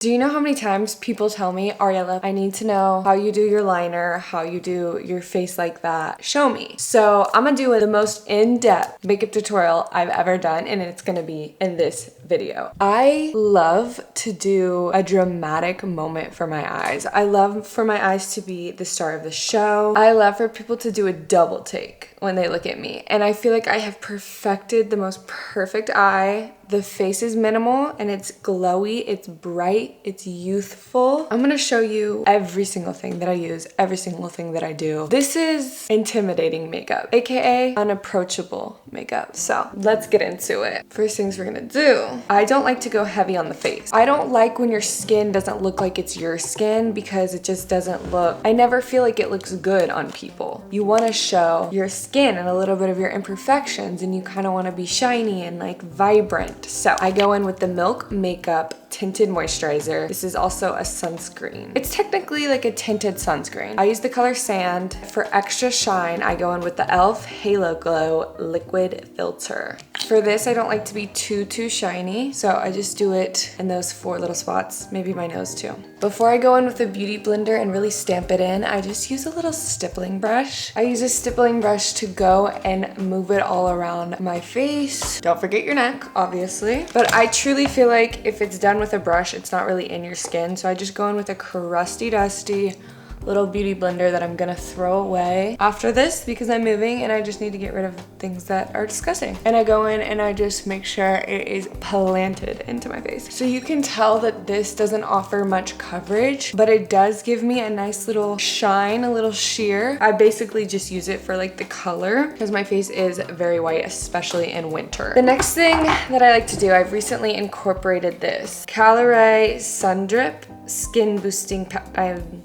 Do you know how many times people tell me, Ariella, I need to know how you do your liner, how you do your face like that. Show me. So I'm gonna do the most in-depth makeup tutorial I've ever done, and it's gonna be in this video. I love to do a dramatic moment for my eyes. I love for my eyes to be the star of the show. I love for people to do a double take when they look at me. And I feel like I have perfected the most perfect eye. The face is minimal and it's glowy, it's bright, it's youthful. I'm gonna show you every single thing that I use, every single thing that I do. This is intimidating makeup, AKA unapproachable makeup. So let's get into it. First things we're gonna do, I don't like to go heavy on the face. I don't like when your skin doesn't look like it's your skin because it just doesn't look, I never feel like it looks good on people. You wanna show your skin and a little bit of your imperfections, and you kinda wanna be shiny and like vibrant. So I go in with the Milk Makeup Tinted Moisturizer. This is also a sunscreen. It's technically like a tinted sunscreen. I use the color Sand. For extra shine, I go in with the e.l.f. Halo Glow Liquid Filter. For this, I don't like to be too shiny, so I just do it in those 4 little spots, maybe my nose too. Before I go in with a beauty blender and really stamp it in, I just use a little stippling brush. I use a stippling brush to go and move it all around my face. Don't forget your neck, obviously. But I truly feel like if it's done with a brush, it's not really in your skin. So I just go in with a crusty dusty little beauty blender that I'm gonna throw away after this because I'm moving and I just need to get rid of things that are disgusting. And I go in and I just make sure it is planted into my face. So you can tell that this doesn't offer much coverage, but it does give me a nice little shine, a little sheer. I basically just use it for like the color because my face is very white, especially in winter. The next thing that I like to do, I've recently incorporated this Calorie Sun Drip Skin Boosting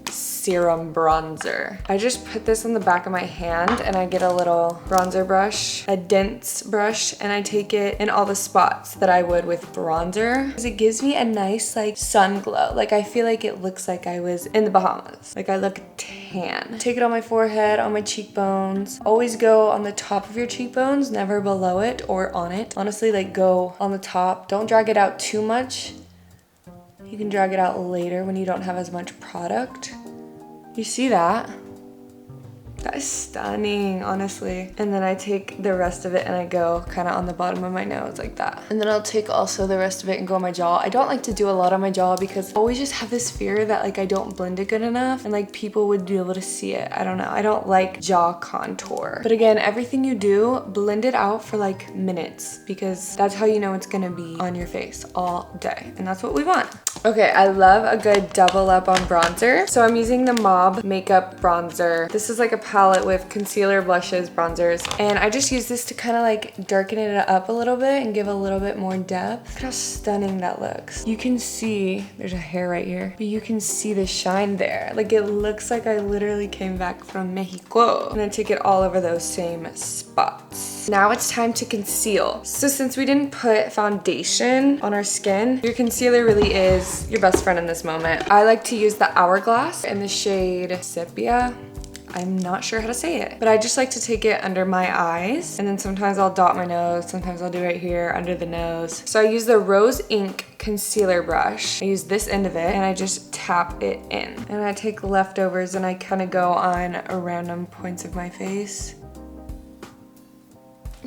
Serum Bronzer. I just put this on the back of my hand and I get a little bronzer brush, a dense brush, and I take it in all the spots that I would with bronzer because it gives me a nice like sun glow. Like I feel like it looks like I was in the Bahamas. Like I look tan. Take it on my forehead, on my cheekbones. Always go on the top of your cheekbones, never below it or on it. Honestly, like go on the top. Don't drag it out too much. You can drag it out later when you don't have as much product. You see that? That is stunning, honestly. And then I take the rest of it and I go kind of on the bottom of my nose like that. And then I'll take also the rest of it and go on my jaw. I don't like to do a lot on my jaw because I always just have this fear that like I don't blend it good enough and like people would be able to see it. I don't know. I don't like jaw contour. But again, everything you do, blend it out for like minutes because that's how you know it's gonna be on your face all day. And that's what we want. Okay, I love a good double up on bronzer. So I'm using the Mob Makeup Bronzer. This is like a palette with concealer, blushes, bronzers, and I just use this to kind of like darken it up a little bit and give a little bit more depth. Look how stunning that looks. You can see, there's a hair right here, but you can see the shine there. Like it looks like I literally came back from Mexico. And I take it all over those same spots. Now it's time to conceal. So since we didn't put foundation on our skin, your concealer really is your best friend in this moment. I like to use the Hourglass in the shade Sepia. I'm not sure how to say it, but I just like to take it under my eyes, and then sometimes I'll dot my nose, sometimes I'll do right here under the nose. So I use the Rose Ink concealer brush. I use this end of it and I just tap it in. And I take leftovers and I kind of go on random points of my face.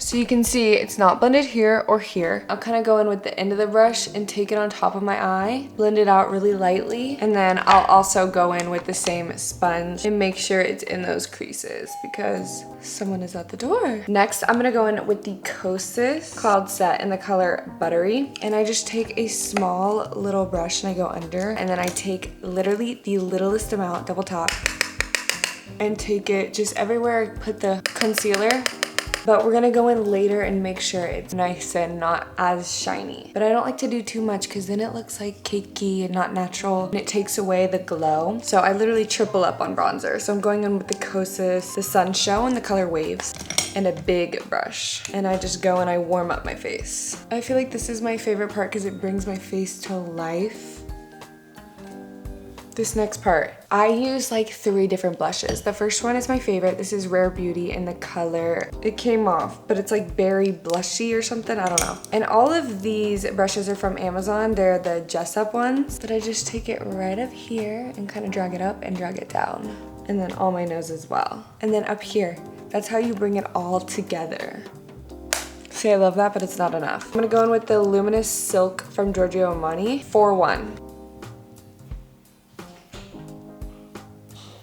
So you can see it's not blended here or here. I'll kind of go in with the end of the brush and take it on top of my eye, blend it out really lightly, and then I'll also go in with the same sponge and make sure it's in those creases because someone is at the door. Next, I'm gonna go in with the Kosas Cloud Set in the color Buttery, and I just take a small little brush and I go under, and then I take literally the littlest amount, double tap, and take it just everywhere I put the concealer. But we're gonna go in later and make sure it's nice and not as shiny. But I don't like to do too much because then it looks like cakey and not natural and it takes away the glow. So I literally triple up on bronzer. So I'm going in with the Kosas, the Sun Show in the color Waves, and a big brush. And I just go and I warm up my face. I feel like this is my favorite part because it brings my face to life. This next part, I use like 3 different blushes. The first one is my favorite. This is Rare Beauty in the color, it came off, but it's like berry blushy or something, I don't know. And all of these brushes are from Amazon. They're the Jessup ones, but I just take it right up here and kind of drag it up and drag it down. And then on my nose as well. And then up here, that's how you bring it all together. See, I love that, but it's not enough. I'm gonna go in with the Luminous Silk from Giorgio Armani 4-1.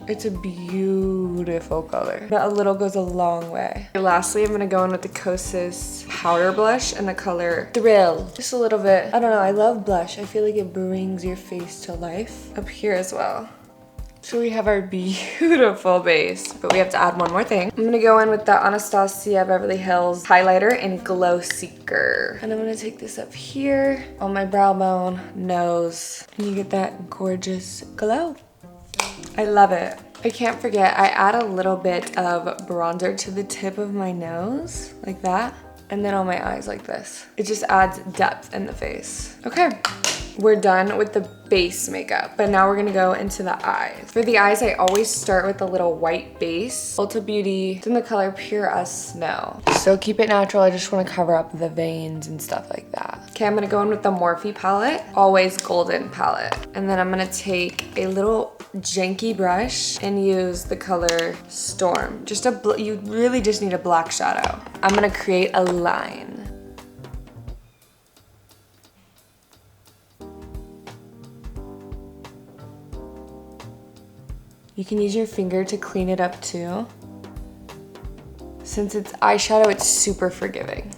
It's a beautiful color, but a little goes a long way. And lastly, I'm gonna go in with the Kosas powder blush in the color Thrill. Just a little bit. I don't know, I love blush. I feel like it brings your face to life. Up here as well. So we have our beautiful base, but we have to add one more thing. I'm gonna go in with the Anastasia Beverly Hills highlighter in Glow Seeker. And I'm gonna take this up here on my brow bone, nose, and you get that gorgeous glow. I love it. I can't forget, I add a little bit of bronzer to the tip of my nose, like that, and then on my eyes like this. It just adds depth in the face. Okay, we're done with the base makeup, but now we're gonna go into the eyes. For the eyes, I always start with a little white base. Ulta Beauty, it's in the color Pure as Snow. So keep it natural, I just wanna cover up the veins and stuff like that. Okay, I'm gonna go in with the Morphe palette, Always Golden palette. And then I'm gonna take a little janky brush and use the color Storm. You really just need a black shadow. I'm gonna create a line. You can use your finger to clean it up too. Since it's eyeshadow, it's super forgiving.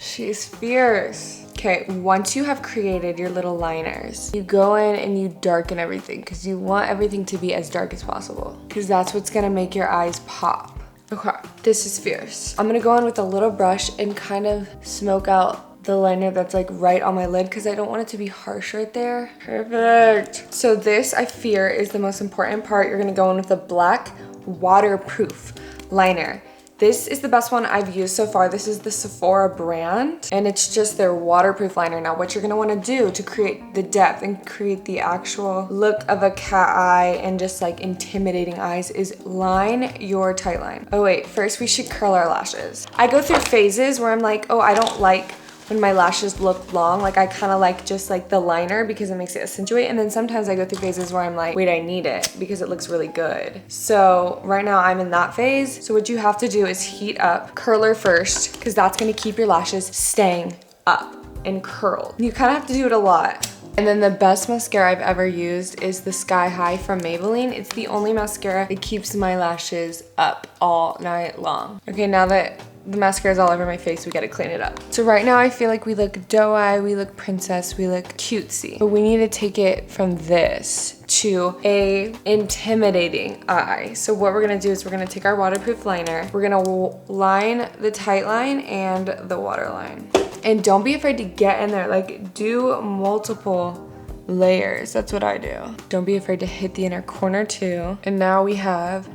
She's fierce. Okay, once you have created your little liners, you go in and you darken everything because you want everything to be as dark as possible because that's what's gonna make your eyes pop. Okay, this is fierce. I'm gonna go in with a little brush and kind of smoke out the liner that's like right on my lid because I don't want it to be harsh right there. Perfect. So this, I fear, is the most important part. You're gonna go in with a black waterproof liner. This is the best one I've used so far. This is the Sephora brand, and it's just their waterproof liner. Now, what you're gonna wanna do to create the depth and create the actual look of a cat eye and just like intimidating eyes is line your tight line. Oh wait, first we should curl our lashes. I go through phases where I'm like, oh, I don't like when my lashes look long. Like I kind of like just like the liner because it makes it accentuate. And then sometimes I go through phases where I'm like, wait, I need it because it looks really good. So right now I'm in that phase. So what you have to do is heat up curler first because that's gonna keep your lashes staying up and curled. You kind of have to do it a lot. And then the best mascara I've ever used is the Sky High from Maybelline. It's the only mascara that keeps my lashes up all night long. Okay, now that the mascara is all over my face, we gotta clean it up. So right now I feel like we look doe-eye, we look princess, we look cutesy. But we need to take it from this to a intimidating eye. So what we're gonna do is we're gonna take our waterproof liner, we're gonna line the tight line and the waterline. And don't be afraid to get in there, like do multiple layers. That's what I do. Don't be afraid to hit the inner corner too. And now we have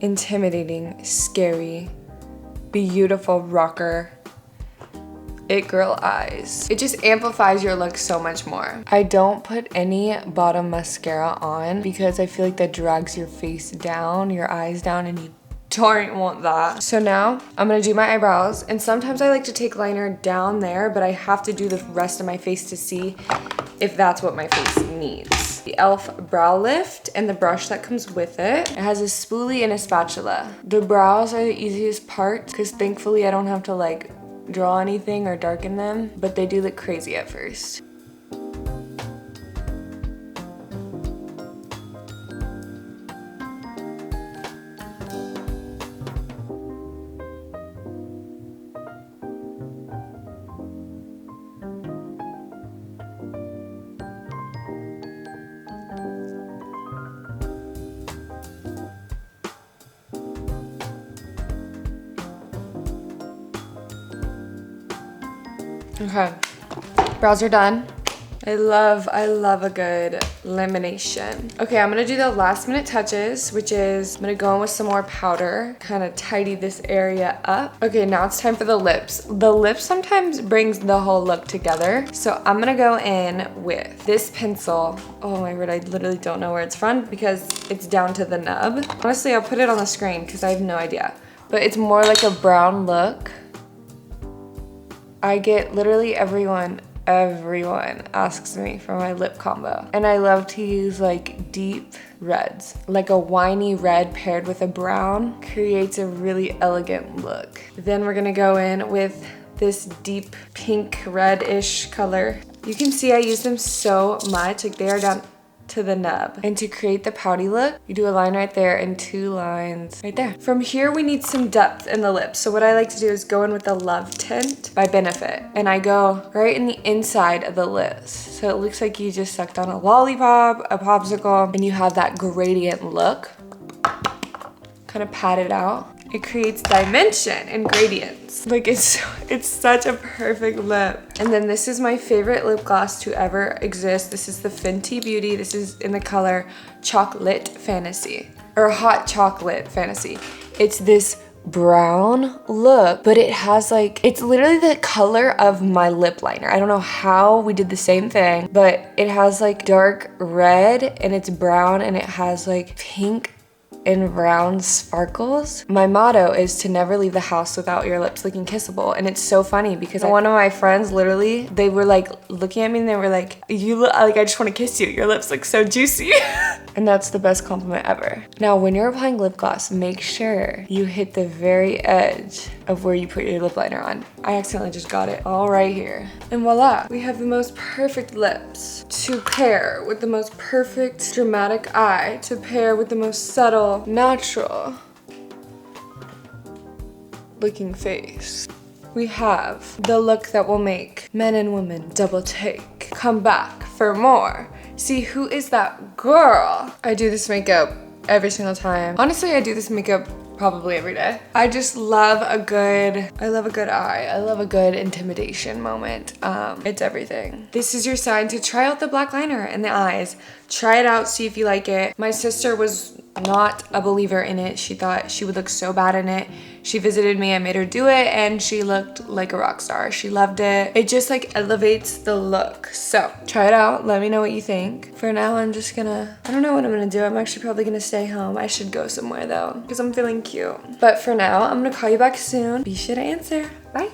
intimidating, scary, beautiful rocker it girl eyes. It just amplifies your look so much more. I don't put any bottom mascara on because I feel like that drags your face down, your eyes down, and you don't want that. So now I'm gonna do my eyebrows, and sometimes I like to take liner down there, but I have to do the rest of my face to see if that's what my face needs. The e.l.f. brow lift and the brush that comes with it. It has a spoolie and a spatula. The brows are the easiest part because thankfully I don't have to like draw anything or darken them, but they do look crazy at first. Okay, brows are done. I love a good lamination. Okay, I'm gonna do the last minute touches, which is I'm gonna go in with some more powder, kind of tidy this area up. Okay, now it's time for the lips. The lips sometimes brings the whole look together. So I'm gonna go in with this pencil. Oh my word, I literally don't know where it's from because it's down to the nub. Honestly, I'll put it on the screen because I have no idea. But it's more like a brown look. I get literally everyone asks me for my lip combo. And I love to use like deep reds. Like a winey red paired with a brown creates a really elegant look. Then we're gonna go in with this deep pink red-ish color. You can see I use them so much, like they are down to the nub. And to create the pouty look, you do a line right there and 2 lines right there. From here, we need some depth in the lips. So what I like to do is go in with the Love Tint by Benefit. And I go right in the inside of the lips. So it looks like you just sucked on a lollipop, a popsicle, and you have that gradient look. Kind of pat it out. It creates dimension and gradients. Like it's such a perfect lip. And then this is my favorite lip gloss to ever exist. This is the Fenty Beauty. This is in the color Chocolate Fantasy, or Hot Chocolate Fantasy. It's this brown look, but it has like, it's literally the color of my lip liner. I don't know how we did the same thing, but it has like dark red and it's brown and it has like pink and round sparkles. My motto is to never leave the house without your lips looking kissable. And it's so funny because one of my friends literally, they were like looking at me and they were like, you look like I just want to kiss you. Your lips look so juicy. And that's the best compliment ever. Now, when you're applying lip gloss, make sure you hit the very edge of where you put your lip liner on. I accidentally just got it all right here. And voila, we have the most perfect lips to pair with the most perfect dramatic eye, to pair with the most subtle, natural looking face. We have the look that will make men and women double take. Come back for more. See who is that girl. I do this makeup every single time. Honestly, I do this makeup probably every day. I just love a good eye. I love a good intimidation moment. It's everything. This is your sign to try out the black liner in the eyes. Try it out, see if you like it. My sister was not a believer in it. She thought she would look so bad in it. She visited me, I made her do it, and she looked like a rock star. She loved it. It just like elevates the look. So try it out, let me know what you think. For now, I'm just gonna, I don't know what I'm gonna do. I'm actually probably gonna stay home. I should go somewhere though, because I'm feeling cute. But for now, I'm gonna call you back soon. Be sure to answer. Bye.